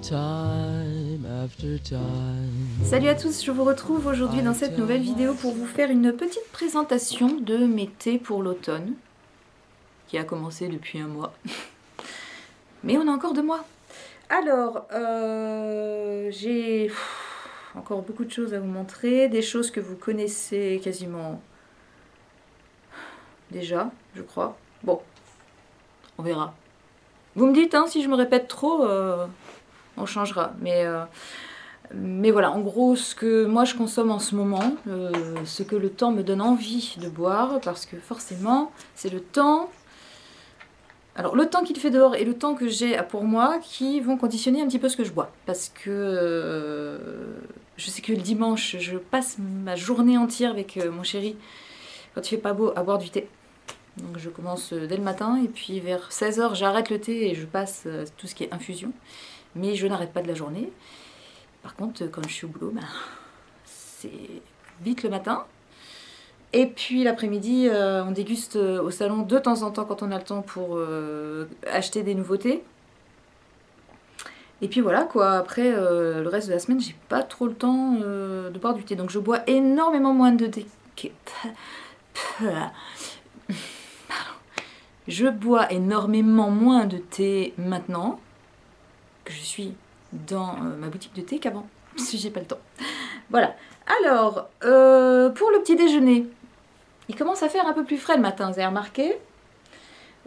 Salut à tous, je vous retrouve aujourd'hui dans cette nouvelle vidéo pour vous faire une petite présentation de mes thés pour l'automne, qui a commencé depuis un mois. Mais on a encore 2 mois. Alors, j'ai encore beaucoup de choses à vous montrer, des choses que vous connaissez quasiment déjà, je crois. Bon, on verra. Vous me dites, hein, si je me répète trop, on changera. Mais voilà, en gros, ce que moi je consomme en ce moment, ce que le temps me donne envie de boire, parce que forcément, c'est le temps... Alors, le temps qu'il fait dehors et le temps que j'ai pour moi qui vont conditionner un petit peu ce que je bois. Parce que je sais que le dimanche, je passe ma journée entière avec mon chéri, quand il fait pas beau, à boire du thé. Donc je commence dès le matin, et puis vers 16 h, j'arrête le thé et je passe tout ce qui est infusion. Mais je n'arrête pas de la journée. Par contre, quand je suis au boulot, ben, c'est vite le matin. Et puis l'après-midi, on déguste au salon de temps en temps quand on a le temps pour acheter des nouveautés. Et puis voilà quoi, après le reste de la semaine, j'ai pas trop le temps de boire du thé. Donc je bois énormément moins de thé. Je bois énormément moins de thé maintenant que je suis dans ma boutique de thé qu'avant, si j'ai pas le temps. Voilà. Alors, pour le petit déjeuner, il commence à faire un peu plus frais le matin, vous avez remarqué.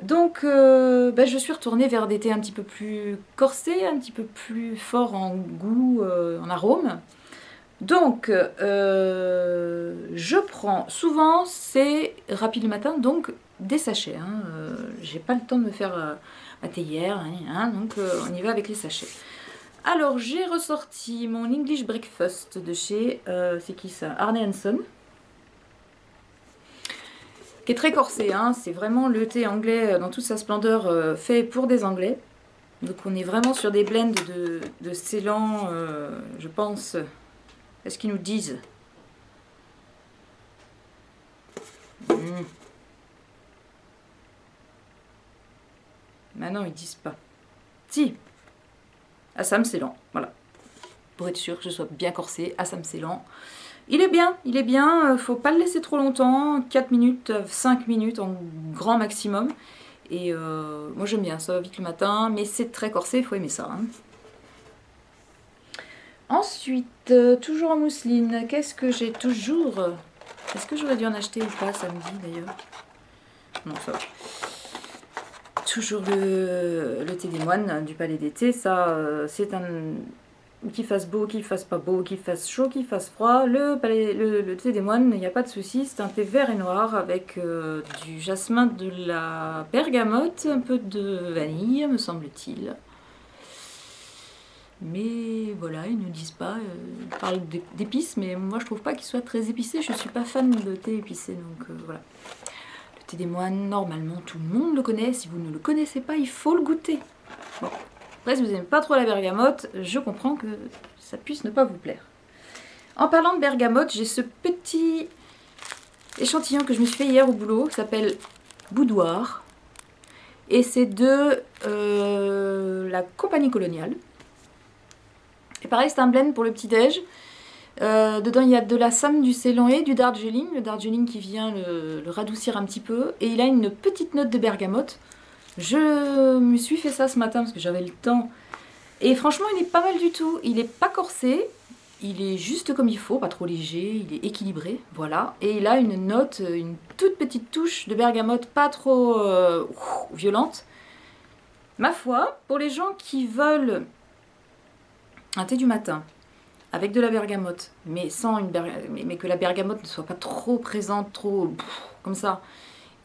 Donc, je suis retournée vers des thés un petit peu plus corsés, un petit peu plus forts en goût, en arôme. Donc, je prends souvent, c'est rapide le matin, donc des sachets. Hein. J'ai pas le temps de me faire ma théière, hein, donc on y va avec les sachets. Alors, j'ai ressorti mon English Breakfast de chez, c'est qui ça, Arne Hanson, qui est très corsé, hein. C'est vraiment le thé anglais dans toute sa splendeur, fait pour des Anglais. Donc on est vraiment sur des blends de Ceylan, je pense. Est-ce qu'ils nous disent? Non, ils disent pas. Si, Assam Ceylan, voilà. Pour être sûr que je sois bien corsé, Assam Ceylan. Il est bien, faut pas le laisser trop longtemps, 4 minutes, 5 minutes en grand maximum. Et moi j'aime bien, ça va vite le matin, mais c'est très corsé, il faut aimer ça. Hein. Ensuite, toujours en mousseline, qu'est-ce que j'ai toujours? Est-ce que j'aurais dû en acheter ou pas samedi d'ailleurs? Non, ça va. Toujours le thé des moines du Palais d'été, ça c'est un... Qu'il fasse beau, qu'il fasse pas beau, qu'il fasse chaud, qu'il fasse froid, le thé des moines, il n'y a pas de souci, c'est un thé vert et noir avec du jasmin, de la bergamote, un peu de vanille, me semble-t-il. Mais voilà, ils ne disent pas, ils parlent d'épices, mais moi je trouve pas qu'il soit très épicé, je suis pas fan de thé épicé, donc voilà. Le thé des moines, normalement tout le monde le connaît, si vous ne le connaissez pas, il faut le goûter. Bon. Après, si vous n'aimez pas trop la bergamote, je comprends que ça puisse ne pas vous plaire. En parlant de bergamote, j'ai ce petit échantillon que je me suis fait hier au boulot, qui s'appelle Boudoir. Et c'est de la Compagnie Coloniale. Et pareil, c'est un blend pour le petit-déj. Dedans, il y a de la Sam, du Ceylan et du Darjeeling. Le Darjeeling qui vient le radoucir un petit peu. Et il a une petite note de bergamote. Je me suis fait ça ce matin parce que j'avais le temps. Et franchement, il est pas mal du tout. Il est pas corsé. Il est juste comme il faut, pas trop léger. Il est équilibré, voilà. Et il a une note, une toute petite touche de bergamote, pas trop violente. Ma foi, pour les gens qui veulent un thé du matin avec de la bergamote, mais sans mais que la bergamote ne soit pas trop présente, trop comme ça,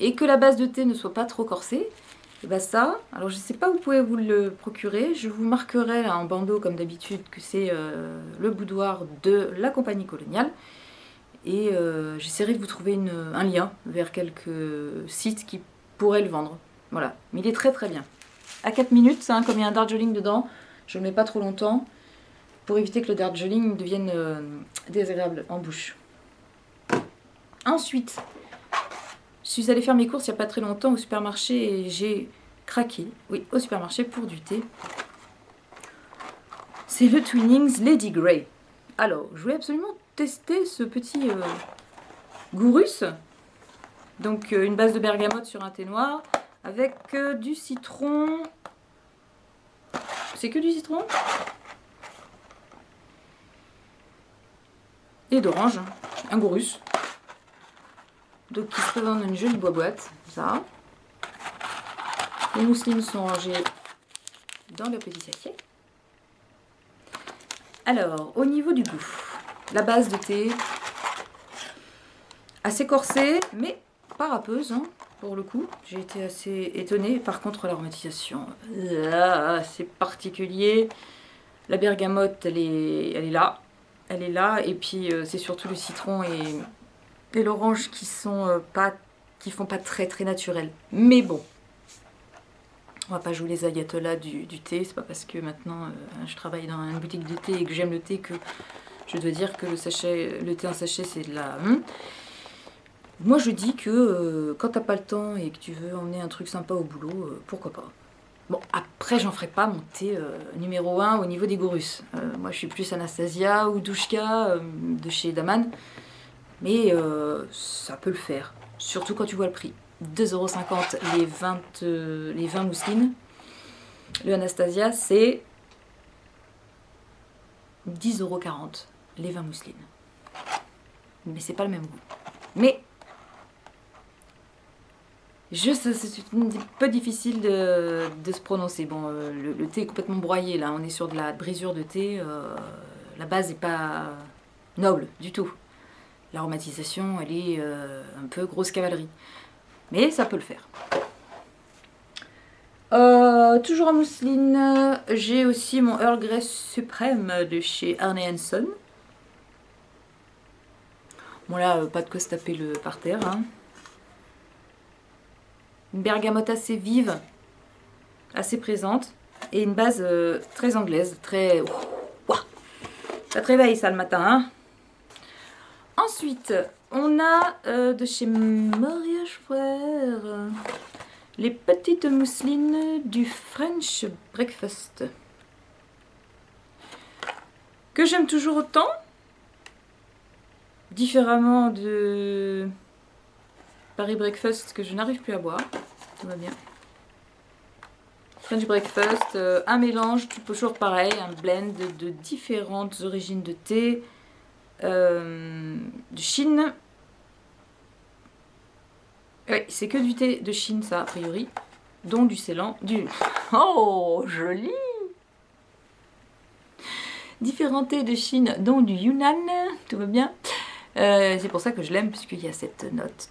et que la base de thé ne soit pas trop corsée, et ben ça, alors je sais pas où pouvez vous le procurer, je vous marquerai là en bandeau comme d'habitude que c'est le boudoir de la Compagnie Coloniale, et j'essaierai de vous trouver un lien vers quelques sites qui pourraient le vendre. Voilà, mais il est très très bien. À 4 minutes, hein, comme il y a un Darjeeling dedans, je ne le mets pas trop longtemps, pour éviter que le Darjeeling devienne désagréable en bouche. Ensuite, je suis allée faire mes courses il n'y a pas très longtemps au supermarché et j'ai craqué, oui, au supermarché pour du thé. c'est le Twinings Lady Grey. Alors, je voulais absolument tester ce petit goût russe. Donc, une base de bergamote sur un thé noir avec du citron. C'est que du citron et d'orange, un goût russe. Donc, qui se présente dans une jolie boîte, ça. Les mousselines sont rangées dans le petit sachet. Alors, au niveau du goût, la base de thé, assez corsée, mais pas râpeuse, hein, pour le coup. J'ai été assez étonnée. Par contre, l'aromatisation, c'est particulier. La bergamote, elle est là. Elle est là. Et puis, c'est surtout le citron et l'orange qui font pas très très naturel. Mais bon. On va pas jouer les ayatollahs du thé, c'est pas parce que maintenant je travaille dans une boutique de thé et que j'aime le thé que je dois dire que le thé en sachet c'est de la... Moi je dis que quand t'as pas le temps et que tu veux emmener un truc sympa au boulot, pourquoi pas. Bon, après j'en ferai pas mon thé numéro 1 au niveau des goûts russes. Moi je suis plus Anastasia ou Douchka de chez Daman, mais ça peut le faire, surtout quand tu vois le prix. 2,50 € les 20 mousselines. Le Anastasia, c'est 10,40 € les 20 mousselines. Mais c'est pas le même goût. Mais juste, c'est un peu difficile de se prononcer. Bon, le thé est complètement broyé là. On est sur de la brisure de thé. La base n'est pas noble du tout. L'aromatisation, elle est un peu grosse cavalerie. Mais ça peut le faire. Toujours en mousseline, j'ai aussi mon Earl Grey suprême de chez Arne Hanson. Bon là, pas de quoi se taper le parterre. Hein. Une bergamote assez vive, assez présente. Et une base très anglaise, très... Ouah, ça te réveille ça le matin. Hein. Ensuite, on a de chez Mariage Frères les petites mousselines du French Breakfast. Que j'aime toujours autant. Différemment de Paris Breakfast que je n'arrive plus à boire. Tout va bien. French Breakfast, un mélange, toujours pareil, un blend de différentes origines de thé. De Chine. Oui, c'est que du thé de Chine, ça, a priori. Dont du Ceylan. Oh, joli! Différents thés de Chine, dont du Yunnan. Tout va bien. C'est pour ça que je l'aime, puisqu'il y a cette note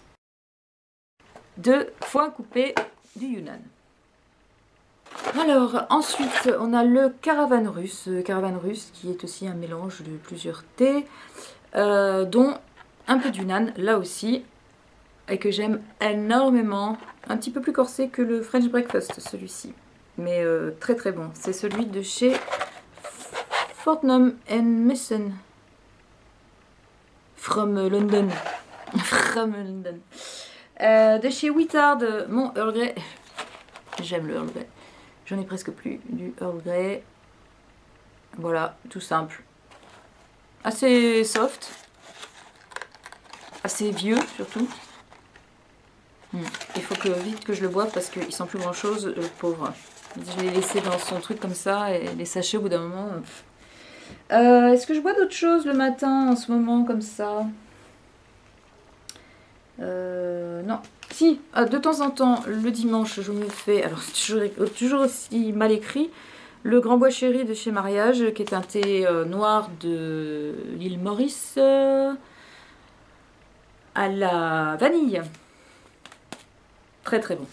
de foin coupé du Yunnan. Alors, ensuite, on a le Caravane russe. Caravane russe, qui est aussi un mélange de plusieurs thés, dont un peu d'Yunnan, là aussi. Et que j'aime énormément, un petit peu plus corsé que le French Breakfast celui-ci, mais très très bon. C'est celui de chez Fortnum & Mason, from London, from London. De chez Whittard, mon Earl Grey, j'aime le Earl Grey, j'en ai presque plus du Earl Grey, voilà, tout simple, assez soft, assez vieux surtout. Il faut vite que je le boive parce qu'il sent plus grand chose, le pauvre. Je l'ai laissé dans son truc comme ça et les sachets au bout d'un moment. Est-ce que je bois d'autres choses le matin en ce moment comme ça? Non. Si, de temps en temps, le dimanche, je me fais, alors c'est toujours aussi mal écrit, le Grand Bois Chéri de chez Mariage, qui est un thé noir de l'île Maurice à la vanille. Très très bon.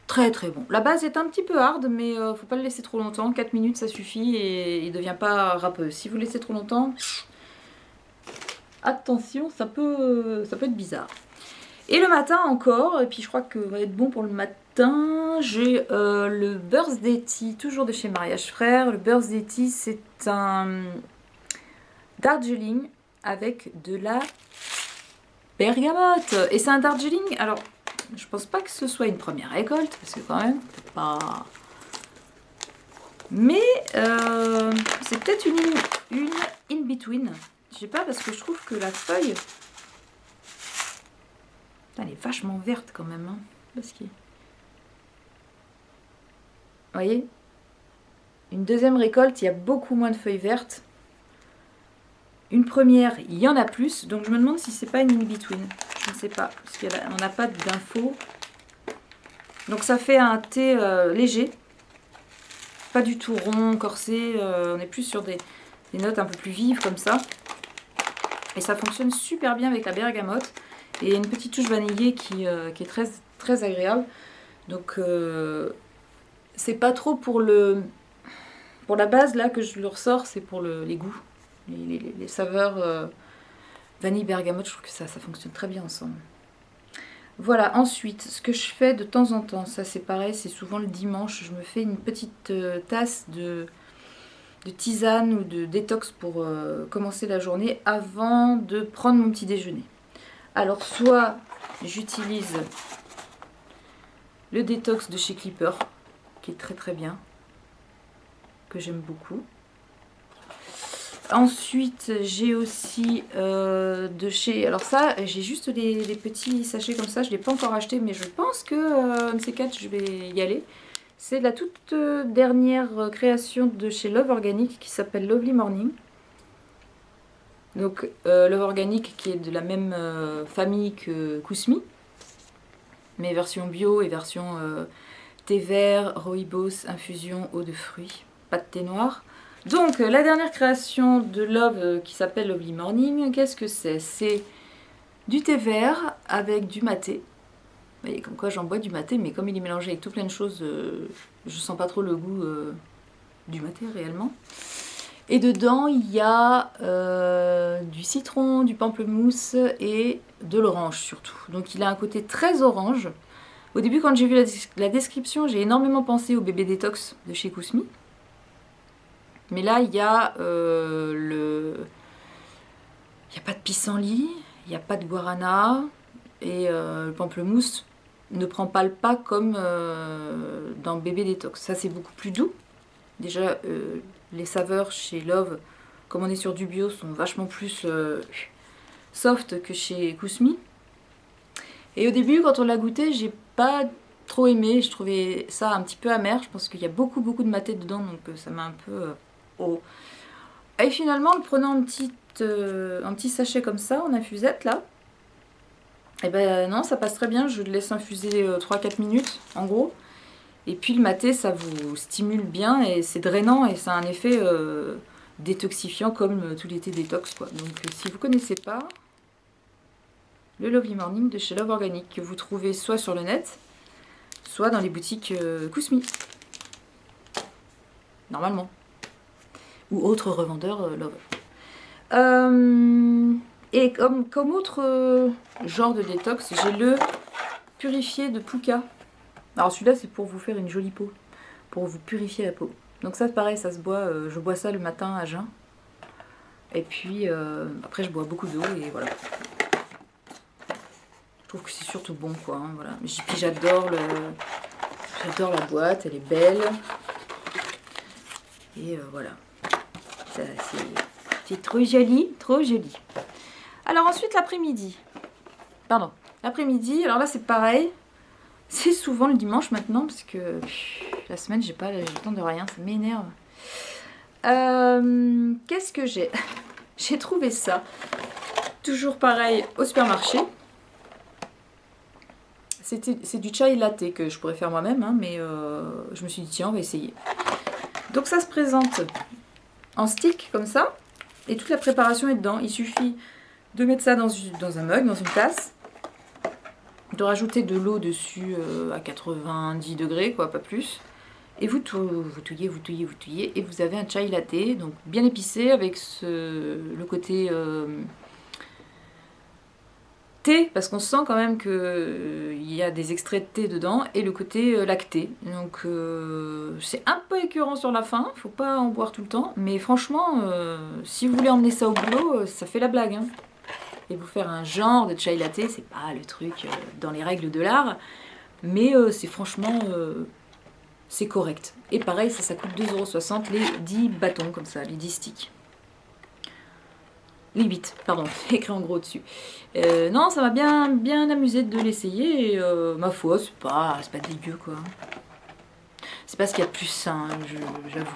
Très très bon. La base est un petit peu hard, mais faut pas le laisser trop longtemps. 4 minutes ça suffit et il devient pas râpeux. Si vous le laissez trop longtemps, attention, ça peut être bizarre. Et le matin encore, et puis je crois que va être bon pour le matin, j'ai le Birthday Tea, toujours de chez Mariage Frères. Le Birthday Tea, c'est un Darjeeling avec de la bergamote. Et c'est un Darjeeling, alors je pense pas que ce soit une première récolte, parce que quand même, c'est pas... Mais c'est peut-être une in-between. Je sais pas, parce que je trouve que la feuille... Putain, elle est vachement verte quand même. Hein, parce que... Vous voyez? Une deuxième récolte, il y a beaucoup moins de feuilles vertes. Une première, il y en a plus. Donc je me demande si c'est pas une in-between. Je ne sais pas, parce qu'on n'a pas d'infos. Donc ça fait un thé léger. Pas du tout rond, corsé. On est plus sur des notes un peu plus vives comme ça. Et ça fonctionne super bien avec la bergamote. Et il y a une petite touche vanillée qui est très, très agréable. Donc c'est pas trop pour la base là que je le ressors, c'est pour les goûts. Les saveurs vanille bergamote, je trouve que ça fonctionne très bien ensemble. Voilà, ensuite, ce que je fais de temps en temps, ça c'est pareil, c'est souvent le dimanche, je me fais une petite tasse de tisane ou de détox pour commencer la journée avant de prendre mon petit déjeuner. Alors, soit j'utilise le détox de chez Clipper, qui est très très bien, que j'aime beaucoup. Ensuite, j'ai aussi de chez... Alors ça, j'ai juste des petits sachets comme ça. Je ne l'ai pas encore acheté, mais je pense que un de ces quatre, je vais y aller. C'est la toute dernière création de chez Love Organic qui s'appelle Lovely Morning. Donc, Love Organic qui est de la même famille que Kousmi. Mais version bio et version thé vert, rooibos, infusion, eau de fruits, pas de thé noir. Donc, la dernière création de Love qui s'appelle Lovely Morning, qu'est-ce que c'est? C'est du thé vert avec du maté. Vous voyez, comme quoi j'en bois du maté, mais comme il est mélangé avec tout plein de choses, je sens pas trop le goût du maté réellement. Et dedans, il y a du citron, du pamplemousse et de l'orange surtout. Donc, il a un côté très orange. Au début, quand j'ai vu la description, j'ai énormément pensé au bébé détox de chez Kousmi. Mais là, il y a il n'y a pas de pissenlit, il n'y a pas de guarana, et le pamplemousse ne prend pas le pas comme dans Bébé Détox. Ça, c'est beaucoup plus doux. Déjà, les saveurs chez Love, comme on est sur du bio, sont vachement plus soft que chez Kousmi. Et au début, quand on l'a goûté, j'ai pas trop aimé. Je trouvais ça un petit peu amer. Je pense qu'il y a beaucoup de maté dedans, donc ça m'a un peu... Oh. Et finalement, en le prenant un petit sachet comme ça, en infusette, là, et ben non, ça passe très bien. Je le laisse infuser 3-4 minutes, en gros. Et puis le maté, ça vous stimule bien et c'est drainant et ça a un effet détoxifiant comme tous les thés détox, quoi. Donc si vous ne connaissez pas, le Lovely Morning de chez Love Organic, que vous trouvez soit sur le net, soit dans les boutiques Kousmi. Normalement. Ou autres revendeurs Love. Et comme autre genre de détox, j'ai le purifié de Pooka. Alors celui-là, c'est pour vous faire une jolie peau, pour vous purifier la peau. Donc ça, pareil, ça se boit, je bois ça le matin à jeun. Et puis après, je bois beaucoup d'eau et voilà. Je trouve que c'est surtout bon, quoi. Hein, voilà. Puis j'adore la boîte, elle est belle. Et voilà. C'est trop joli, trop joli. Alors ensuite, l'après-midi. Pardon. L'après-midi, alors là, c'est pareil. C'est souvent le dimanche maintenant, parce que la semaine, j'ai le temps de rien, ça m'énerve. Qu'est-ce que j'ai? J'ai trouvé ça. Toujours pareil au supermarché. C'est du chai latte que je pourrais faire moi-même, hein, mais je me suis dit, tiens, on va essayer. Donc ça se présente en stick, comme ça, et toute la préparation est dedans. Il suffit de mettre ça dans un mug, dans une tasse, de rajouter de l'eau dessus à 90 degrés, quoi, pas plus. Et vous touillez, et vous avez un chai latte, donc bien épicé, avec le côté thé, parce qu'on sent quand même qu'il y a des extraits de thé dedans, et le côté lacté. Donc c'est un peu écœurant sur la fin, faut pas en boire tout le temps, mais franchement, si vous voulez emmener ça au boulot, ça fait la blague, hein. Et vous faire un genre de chai latte, c'est pas le truc dans les règles de l'art, mais c'est franchement c'est correct. Et pareil, ça coûte 2,60 € les 10 bâtons, comme ça, les 10 sticks. Les 8, pardon, écrit en gros dessus. Non, ça m'a bien amusé de l'essayer. Et ma foi, c'est pas dégueu, quoi. C'est pas ce qu'il y a de plus sain, j'avoue.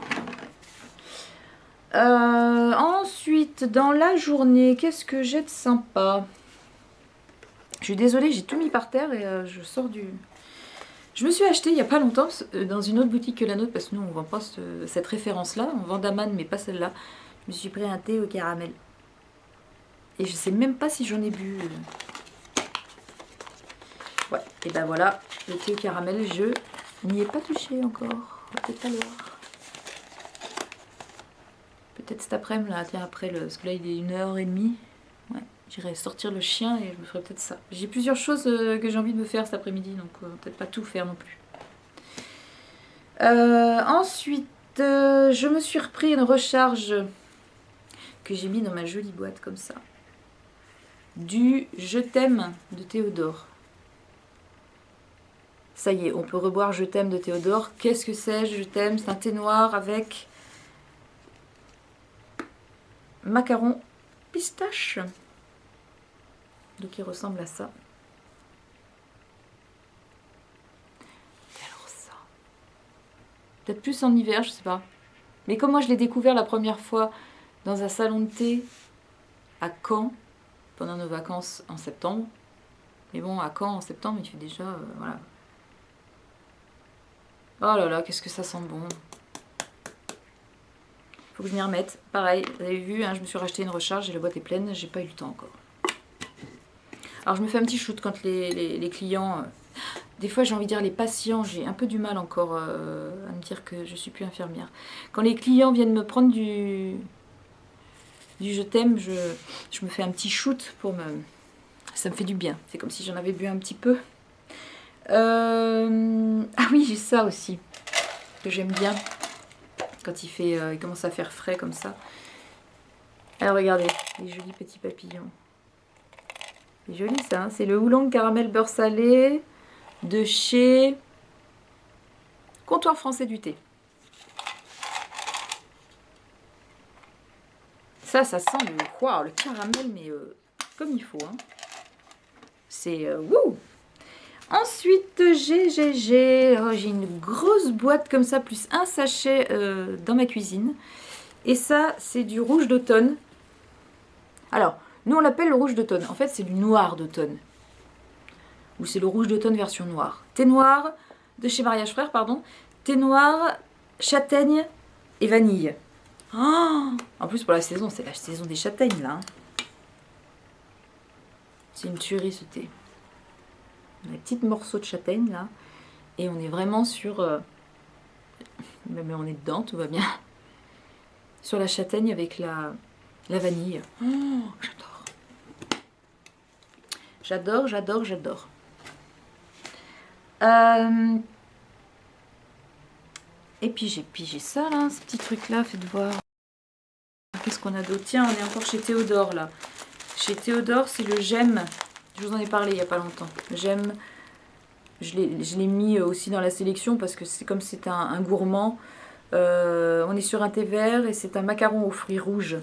Ensuite, dans la journée, qu'est-ce que j'ai de sympa? Je suis désolée, j'ai tout mis par terre et je sors du... Je me suis acheté il n'y a pas longtemps dans une autre boutique que la nôtre, parce que nous on vend pas cette référence-là, on vend Daman mais pas celle-là. Je me suis pris un thé au caramel. Et je sais même pas si j'en ai bu. Ouais, et ben voilà, le thé au caramel, je n'y ai pas touché encore. Peut-être pas l'heure. Peut-être cet après-midi, là, tiens, après, parce que là il est 1h30. Ouais, j'irai sortir le chien et je me ferai peut-être ça. J'ai plusieurs choses que j'ai envie de me faire cet après-midi, donc peut-être pas tout faire non plus. Ensuite, je me suis repris une recharge que j'ai mis dans ma jolie boîte comme ça. Du Je t'aime de Théodore. Ça y est, on peut reboire Je t'aime de Théodore. Qu'est-ce que c'est Je t'aime? C'est un thé noir avec macaron pistache. Donc il ressemble à ça. Et alors ça. Peut-être plus en hiver, je sais pas. Mais comme moi je l'ai découvert la première fois dans un salon de thé à Caen, pendant nos vacances en septembre. Mais bon, à Caen en septembre, il fait déjà... voilà. Oh là là, qu'est-ce que ça sent bon. Faut que je m'y remette. Pareil, vous avez vu, hein, je me suis racheté une recharge et la boîte est pleine, j'ai pas eu le temps encore. Alors je me fais un petit shoot quand les clients... des fois j'ai envie de dire les patients, j'ai un peu du mal encore à me dire que je suis plus infirmière. Quand les clients viennent me prendre du je t'aime, je me fais un petit shoot pour me... Ça me fait du bien, c'est comme si j'en avais bu un petit peu. Ah oui, j'ai ça aussi, que j'aime bien, quand il commence à faire frais comme ça. Alors regardez, les jolis petits papillons. C'est joli ça, hein, c'est le oolong caramel beurre salé de chez Comptoir Français du Thé. Ça sent le caramel, mais comme il faut. Hein. C'est wouh. Ensuite, j'ai une grosse boîte comme ça, plus un sachet dans ma cuisine. Et ça, c'est du rouge d'automne. Alors, nous on l'appelle le rouge d'automne. En fait, c'est du noir d'automne. Ou c'est le rouge d'automne version noire. Thé noir de chez Mariage Frères, pardon. Thé noir, châtaigne et vanille. Oh, en plus, pour la saison, c'est la saison des châtaignes, là. Hein. C'est une tuerie, ce thé. On a des petits morceaux de châtaigne, là. Et on est vraiment sur... mais on est dedans, tout va bien. Sur la châtaigne avec la vanille. Oh, j'adore. J'adore, j'adore, j'adore. Et puis j'ai ça, là, ce petit truc-là, faites voir. Qu'est-ce qu'on a d'autre? Tiens, on est encore chez Théodore, là. Chez Théodore, c'est le J'aime. Je vous en ai parlé il n'y a pas longtemps. J'aime. Je l'ai mis aussi dans la sélection parce que c'est comme c'est un gourmand. On est sur un thé vert et c'est un macaron aux fruits rouges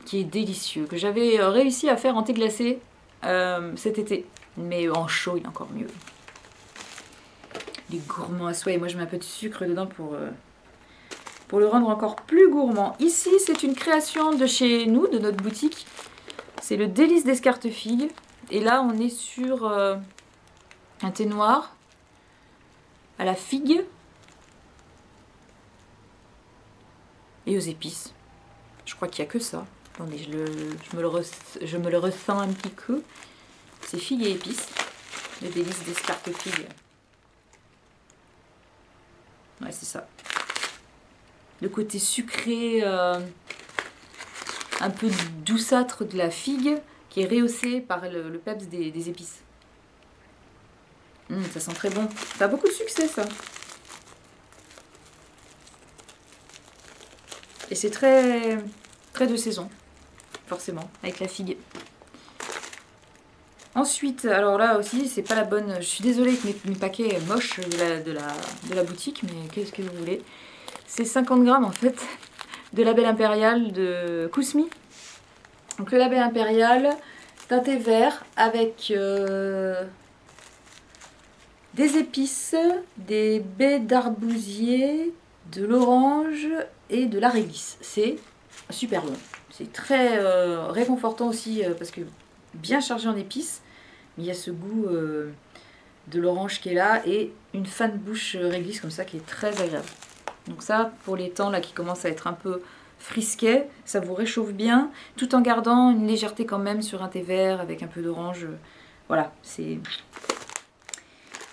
qui est délicieux. Que j'avais réussi à faire en thé glacé cet été. Mais en chaud, il est encore mieux. Il est gourmand à souhait. Et moi, je mets un peu de sucre dedans pour le rendre encore plus gourmand. Ici, c'est une création de chez nous, de notre boutique. C'est le délice d'escartefigues. Et là, on est sur un thé noir à la figue et aux épices. Je crois qu'il n'y a que ça. Attendez, je me le ressens un petit coup. C'est figue et épices. Le délice d'escartefigues. Ouais, c'est ça. Le côté sucré, un peu douceâtre de la figue qui est rehaussé par le peps des épices. Ça sent très bon. Ça a beaucoup de succès, ça. Et c'est très de saison, forcément, avec la figue. Ensuite, alors là aussi, c'est pas la bonne... Je suis désolée que mes paquets moches de la boutique, mais qu'est-ce que vous voulez? C'est 50 grammes en fait de label impérial de Kousmi. Donc le label impérial, c'est un thé vert avec des épices, des baies d'arbousier, de l'orange et de la réglisse. C'est super bon. C'est très réconfortant aussi parce que bien chargé en épices. Mais il y a ce goût de l'orange qui est là et une fin de bouche réglisse comme ça qui est très agréable. Donc ça, pour les temps là qui commencent à être un peu frisquets, ça vous réchauffe bien, tout en gardant une légèreté quand même sur un thé vert avec un peu d'orange. Voilà, c'est...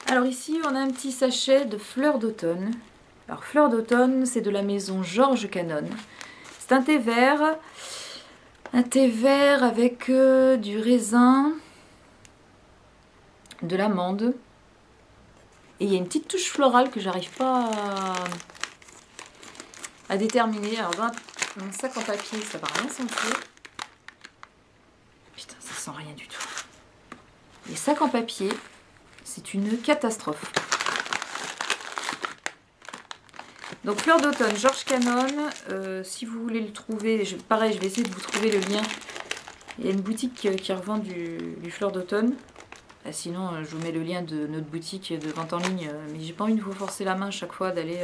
Alors ici, on a un petit sachet de fleurs d'automne. Alors fleurs d'automne, c'est de la maison Georges Cannon. C'est un thé vert avec du raisin, de l'amande. Et il y a une petite touche florale que j'arrive pas à déterminer. Alors dans mon sac en papier, ça va rien sentir. Putain, ça sent rien du tout. Les sacs en papier, c'est une catastrophe. Donc fleur d'automne, Georges Cannon. Si vous voulez le trouver, pareil, je vais essayer de vous trouver le lien. Il y a une boutique qui revend du fleur d'automne. Sinon, je vous mets le lien de notre boutique de vente en ligne. Mais j'ai pas envie de vous forcer la main à chaque fois d'aller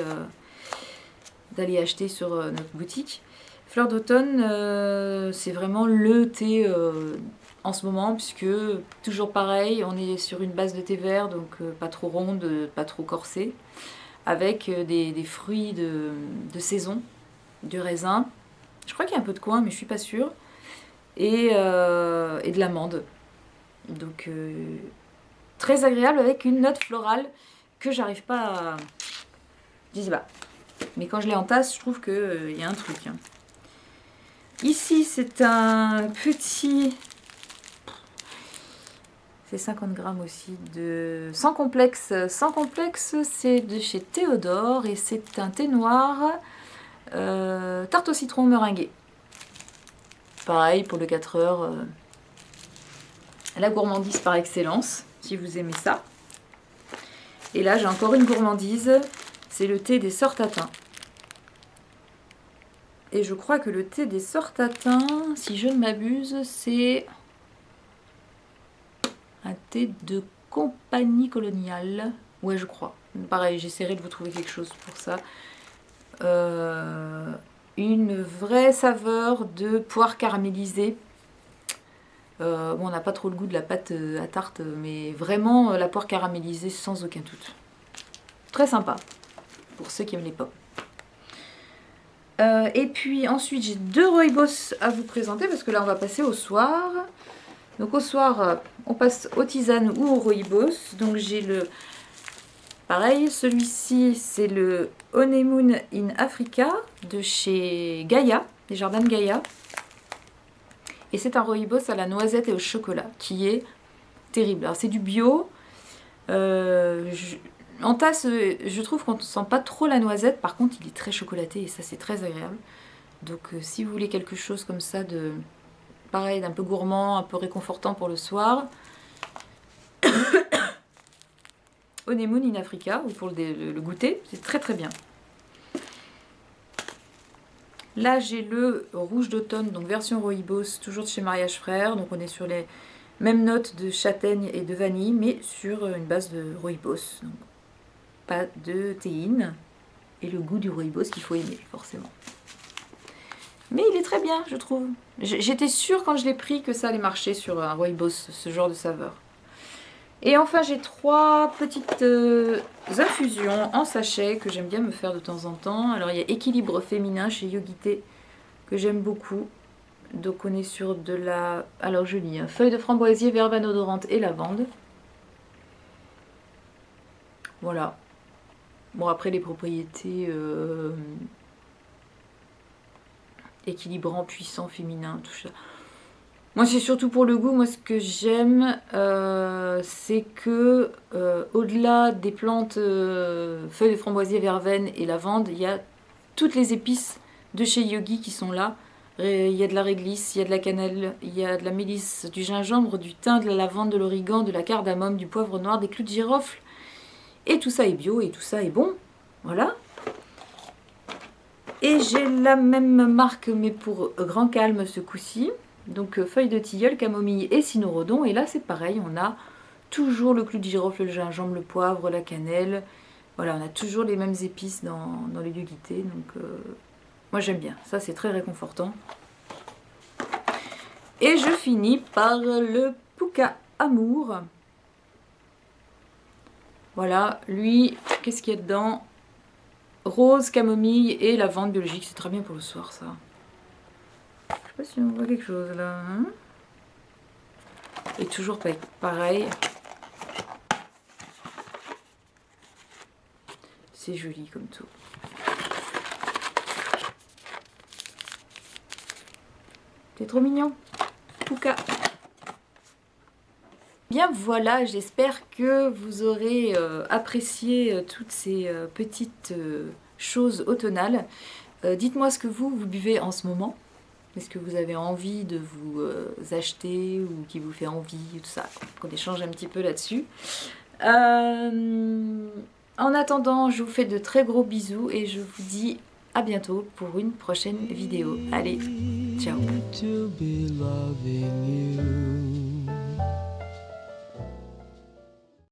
acheter sur notre boutique. Fleur d'automne, c'est vraiment le thé en ce moment, puisque toujours pareil, on est sur une base de thé vert, donc pas trop ronde, pas trop corsée, avec des fruits de saison, du raisin. Je crois qu'il y a un peu de coin, mais je suis pas sûre. Et de l'amande. Donc très agréable avec une note florale que j'arrive pas à... Je sais pas. Mais quand je l'ai en tasse, je trouve qu'il y a un truc. Hein. Ici, c'est un petit... C'est 50 grammes aussi de... Sans complexe. Sans complexe, c'est de chez Théodore et c'est un thé noir tarte au citron meringuée. Pareil pour le 4 heures. La gourmandise par excellence, si vous aimez ça. Et là, j'ai encore une gourmandise. C'est le thé des sœurs Tatin. Et je crois que le thé des sœurs Tatin, si je ne m'abuse, c'est un thé de compagnie coloniale. Ouais, je crois. Pareil, j'essaierai de vous trouver quelque chose pour ça. Une vraie saveur de poire caramélisée. Bon, on n'a pas trop le goût de la pâte à tarte, mais vraiment la poire caramélisée sans aucun doute. Très sympa, pour ceux qui aiment les pommes. Et puis ensuite, j'ai 2 rooibos à vous présenter, parce que là, on va passer au soir. Donc au soir, on passe aux tisanes ou aux rooibos. Donc j'ai le... Pareil, celui-ci, c'est le Honeymoon in Africa, de chez Gaïa, les jardins de Gaïa. Et c'est un rooibos à la noisette et au chocolat, qui est terrible. Alors c'est du bio. En tasse, je trouve qu'on ne sent pas trop la noisette. Par contre, il est très chocolaté et ça, c'est très agréable. Donc si vous voulez quelque chose comme ça, pareil, d'un peu gourmand, un peu réconfortant pour le soir. Honeymoon in Africa, ou pour le goûter, c'est très très bien. Là, j'ai le rouge d'automne, donc version rooibos, toujours de chez Mariage Frères. Donc on est sur les mêmes notes de châtaigne et de vanille, mais sur une base de rooibos. Donc pas de théine. Et le goût du rooibos qu'il faut aimer, forcément. Mais il est très bien, je trouve. J'étais sûre quand je l'ai pris que ça allait marcher sur un rooibos, ce genre de saveur. Et enfin, j'ai 3 petites infusions en sachet que j'aime bien me faire de temps en temps. Alors, il y a Équilibre féminin chez Yogité que j'aime beaucoup. Donc, on est sur de la... Alors, je lis, hein, feuille de framboisier, verveine odorante et lavande. Voilà. Bon, après, les propriétés équilibrant, puissant, féminin, tout ça. Moi, c'est surtout pour le goût. Moi, ce que j'aime, c'est que au-delà des plantes feuilles de framboisier, verveine et lavande, il y a toutes les épices de chez Yogi qui sont là. Il y a de la réglisse, il y a de la cannelle, il y a de la mélisse, du gingembre, du thym, de la lavande, de l'origan, de la cardamome, du poivre noir, des clous de girofle. Et tout ça est bio et tout ça est bon. Voilà. Et j'ai la même marque mais pour grand calme ce coup-ci. Donc feuilles de tilleul, camomille et cynorhodon. Et là c'est pareil, on a toujours le clou de girofle, le gingembre, le poivre, la cannelle. Voilà, on a toujours les mêmes épices dans les yogis-thé. Donc moi j'aime bien, ça c'est très réconfortant. Et je finis par le Pukka Amour. Voilà, lui, qu'est-ce qu'il y a dedans? Rose, camomille et lavande biologique, c'est très bien pour le soir ça. Je sais pas si on voit quelque chose là. Hein, et toujours pareil. C'est joli comme tout. C'est trop mignon. Pukka. Bien voilà, j'espère que vous aurez apprécié toutes ces petites choses automnales. Dites-moi ce que vous buvez en ce moment. Est-ce que vous avez envie de vous acheter ou qui vous fait envie, tout ça. Qu'on échange un petit peu là-dessus. En attendant, je vous fais de très gros bisous et je vous dis à bientôt pour une prochaine vidéo. Allez, ciao.